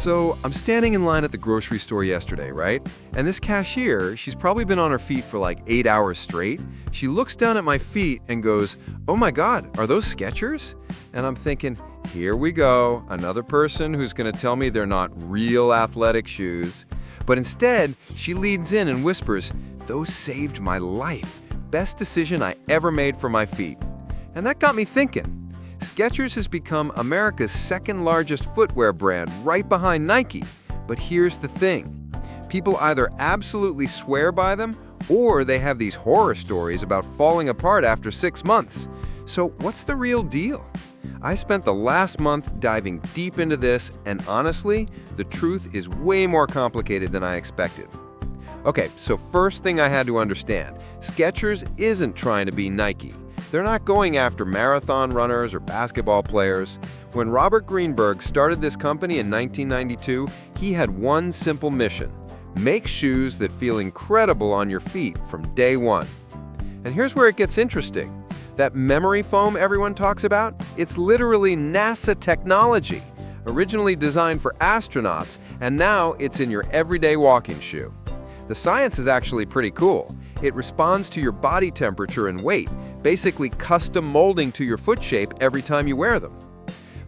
So I'm standing in line at the grocery store yesterday, right? And this cashier, she's probably been on her feet for like 8 hours straight. She looks down at my feet and goes, "Oh my God, are those Skechers?" And I'm thinking, here we go, another person who's going to tell me they're not real athletic shoes. But instead, she leans in and whispers, "Those saved my life. Best decision I ever made for my feet." And that got me thinking. Skechers has become America's second largest footwear brand, right behind Nike. But here's the thing. People either absolutely swear by them, or they have these horror stories about falling apart after 6 months. So what's the real deal? I spent the last month diving deep into this, and honestly, the truth is way more complicated than I expected. Okay, so first thing I had to understand, Skechers isn't trying to be Nike. They're not going after marathon runners or basketball players. When Robert Greenberg started this company in 1992, he had one simple mission: make shoes that feel incredible on your feet from day one. And here's where it gets interesting. That memory foam everyone talks about, it's literally NASA technology, originally designed for astronauts, and now it's in your everyday walking shoe. The science is actually pretty cool. It responds to your body temperature and weight, basically custom molding to your foot shape every time you wear them.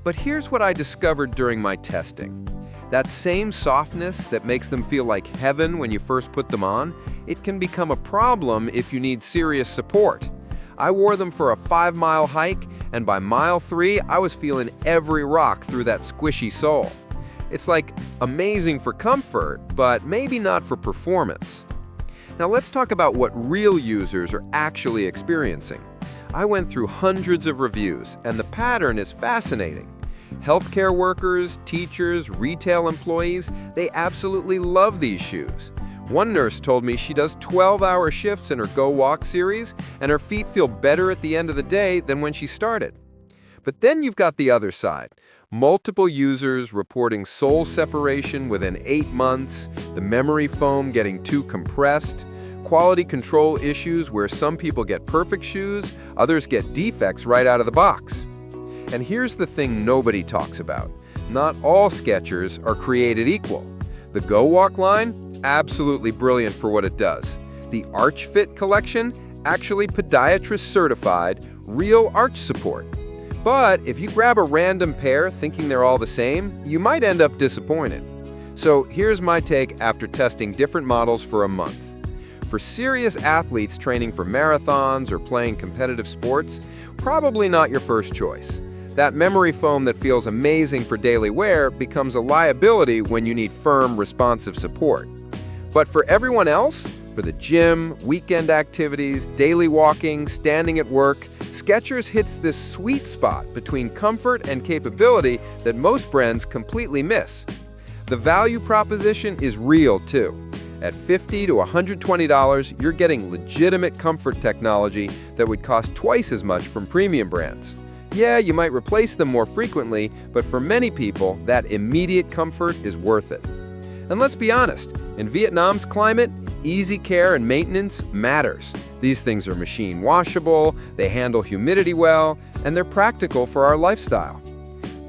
But here's what I discovered during my testing. That same softness that makes them feel like heaven when you first put them on, it can become a problem if you need serious support. I wore them for a 5-mile hike, and by mile 3, I was feeling every rock through that squishy sole. It's like amazing for comfort, but maybe not for performance. Now let's talk about what real users are actually experiencing. I went through hundreds of reviews, and the pattern is fascinating. Healthcare workers, teachers, retail employees, they absolutely love these shoes. One nurse told me she does 12-hour shifts in her Go Walk series, and her feet feel better at the end of the day than when she started. But then you've got the other side. Multiple users reporting sole separation within 8 months, the memory foam getting too compressed, quality control issues where some people get perfect shoes, others get defects right out of the box. And here's the thing nobody talks about. Not all Skechers are created equal. The Go Walk line, absolutely brilliant for what it does. The Arch Fit collection, actually podiatrist certified, real arch support. But if you grab a random pair thinking they're all the same, you might end up disappointed. So here's my take after testing different models for a month. For serious athletes training for marathons or playing competitive sports, probably not your first choice. That memory foam that feels amazing for daily wear becomes a liability when you need firm, responsive support. But for everyone else, for the gym, weekend activities, daily walking, standing at work, Skechers hits this sweet spot between comfort and capability that most brands completely miss. The value proposition is real too. At $50 to $120, you're getting legitimate comfort technology that would cost twice as much from premium brands. Yeah, you might replace them more frequently, but for many people, that immediate comfort is worth it. And let's be honest, in Vietnam's climate, easy care and maintenance matters. These things are machine washable, they handle humidity well, and they're practical for our lifestyle.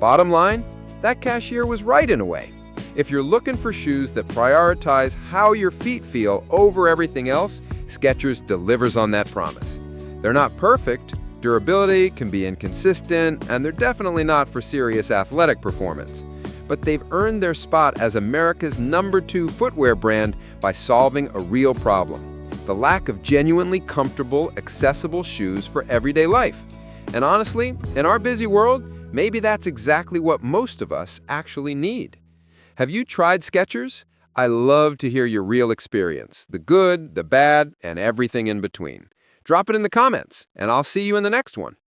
Bottom line, that cashier was right in a way. If you're looking for shoes that prioritize how your feet feel over everything else, Skechers delivers on that promise. They're not perfect, durability can be inconsistent, and they're definitely not for serious athletic performance. But they've earned their spot as America's #2 footwear brand by solving a real problem: the lack of genuinely comfortable, accessible shoes for everyday life. And honestly, in our busy world, maybe that's exactly what most of us actually need. Have you tried Skechers? I love to hear your real experience, the good, the bad, and everything in between. Drop it in the comments, and I'll see you in the next one.